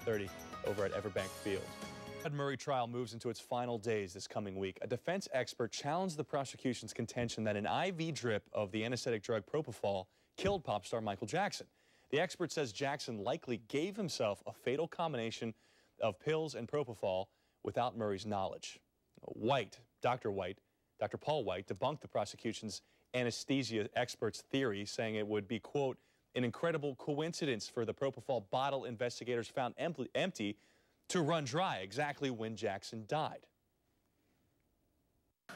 5:30 over at Everbank Field. The Murray trial moves into its final days this coming week. A defense expert challenged the prosecution's contention that an IV drip of the anesthetic drug Propofol killed pop star Michael Jackson. The expert says Jackson likely gave himself a fatal combination of pills and Propofol without Murray's knowledge. Dr. Paul White, debunked the prosecution's anesthesia expert's theory, saying it would be, quote, an incredible coincidence for the Propofol bottle investigators found empty to run dry exactly when Jackson died.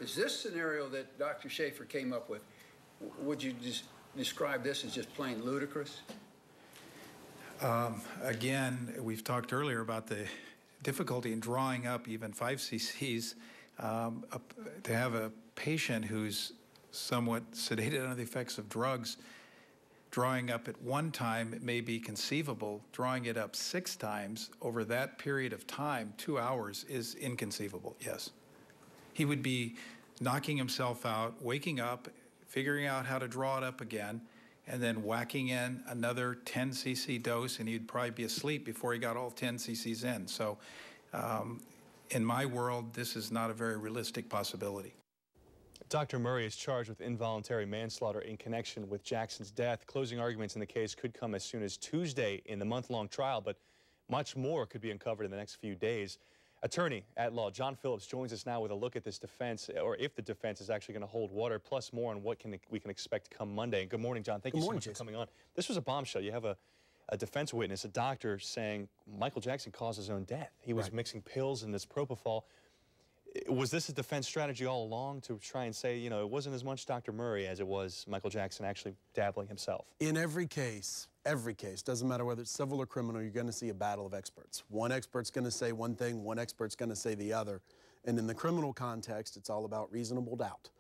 Is this scenario that Dr. Schaefer came up with, would you just describe this as just plain ludicrous? Again, we've talked earlier about the difficulty in drawing up even 5 cc's. To have a patient who's somewhat sedated under the effects of drugs, drawing up at one time, it may be conceivable. Drawing it up 6 times over that period of time, 2 hours, is inconceivable, yes. He would be knocking himself out, waking up, figuring out how to draw it up again, and then whacking in another 10 cc dose, and he'd probably be asleep before he got all 10 cc's in. So in my world, this is not a very realistic possibility. Dr. Murray is charged with involuntary manslaughter in connection with Jackson's death. Closing arguments in the case could come as soon as Tuesday in the month-long trial, but much more could be uncovered in the next few days. Attorney at law John Phillips joins us now with a look at this defense, or if the defense is actually going to hold water, plus more on what we can expect to come Monday. And good morning, John. Thank you so much for coming on. This was a bombshell. You have a defense witness, a doctor, saying Michael Jackson caused his own death. He was mixing pills in this Propofol. Was this a defense strategy all along to try and say, you know, it wasn't as much Dr. Murray as it was Michael Jackson actually dabbling himself? In every case, doesn't matter whether it's civil or criminal, you're going to see a battle of experts. One expert's going to say one thing, one expert's going to say the other. And in the criminal context, it's all about reasonable doubt.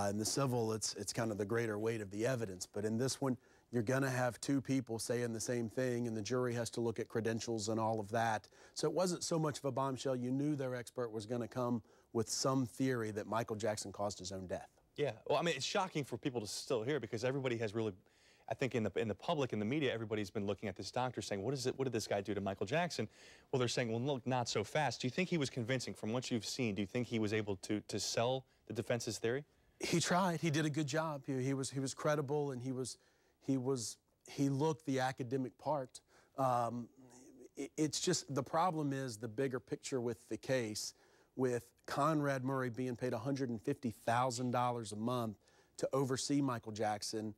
In the civil, it's kind of the greater weight of the evidence. But in this one, you're going to have 2 people saying the same thing, and the jury has to look at credentials and all of that. So it wasn't so much of a bombshell. You knew their expert was going to come with some theory that Michael Jackson caused his own death. Yeah, well, I mean, it's shocking for people to still hear, because everybody has really, I think in the public, in the media, everybody's been looking at this doctor saying, what did this guy do to Michael Jackson? Well, they're saying, well, look, not so fast. Do you think he was convincing from what you've seen? Do you think he was able to sell the defense's theory? He tried. He did a good job. He was credible, and he looked the academic part. It's just, the problem is the bigger picture with the case, with Conrad Murray being paid $150,000 a month to oversee Michael Jackson,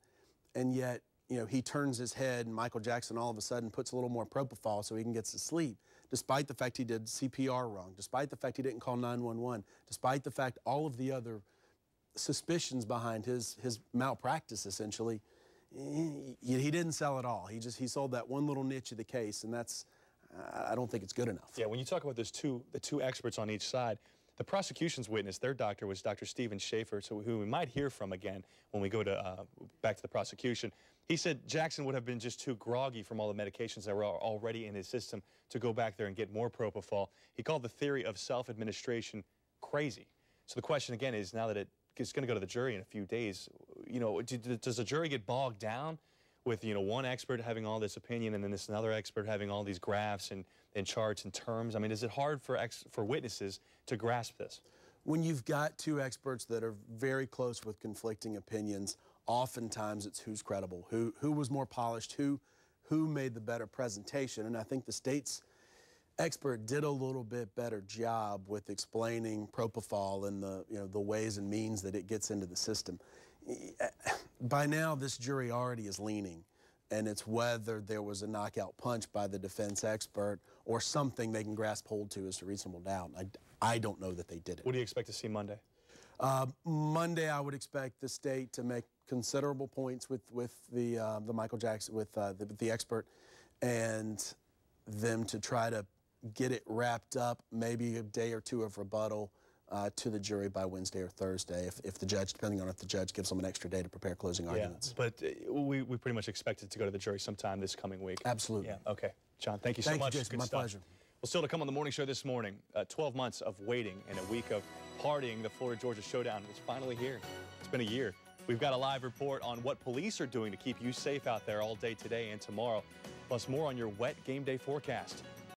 and yet, you know, he turns his head and Michael Jackson all of a sudden puts a little more Propofol so he can get to sleep, despite the fact he did CPR wrong, despite the fact he didn't call 911, despite the fact all of the other suspicions behind his malpractice, essentially. He didn't sell it all. He sold that one little niche of the case, and that's, I don't think it's good enough. Yeah, when you talk about the two experts on each side, the prosecution's witness, their doctor was Dr. Stephen Schaefer, who we might hear from again when we go to back to the prosecution. He said Jackson would have been just too groggy from all the medications that were already in his system to go back there and get more Propofol. He called the theory of self-administration crazy. So the question again is, now that it's going to go to the jury in a few days, you know, does the jury get bogged down with, you know, one expert having all this opinion and then this another expert having all these graphs and charts and terms? I mean, is it hard for witnesses to grasp this? When you've got 2 experts that are very close with conflicting opinions, oftentimes it's who's credible, who was more polished, who made the better presentation. And I think the state's expert did a little bit better job with explaining Propofol and the ways and means that it gets into the system. By now, this jury already is leaning, and it's whether there was a knockout punch by the defense expert or something they can grasp hold to as a reasonable doubt. I don't know that they did it. What do you expect to see Monday? Monday, I would expect the state to make considerable points with the Michael Jackson, with the expert, and them to try to get it wrapped up, maybe a day or 2 of rebuttal to the jury by Wednesday or Thursday, if the judge, depending on if the judge gives them an extra day to prepare closing arguments. But we pretty much expect it to go to the jury sometime this coming week. Absolutely. Yeah. Okay. John, thank you so much. Thank you, Jason. My pleasure. Well, still to come on the morning show this morning, 12 months of waiting and a week of partying, the Florida-Georgia Showdown is finally here. It's been a year. We've got a live report on what police are doing to keep you safe out there all day today and tomorrow, plus more on your wet game day forecast.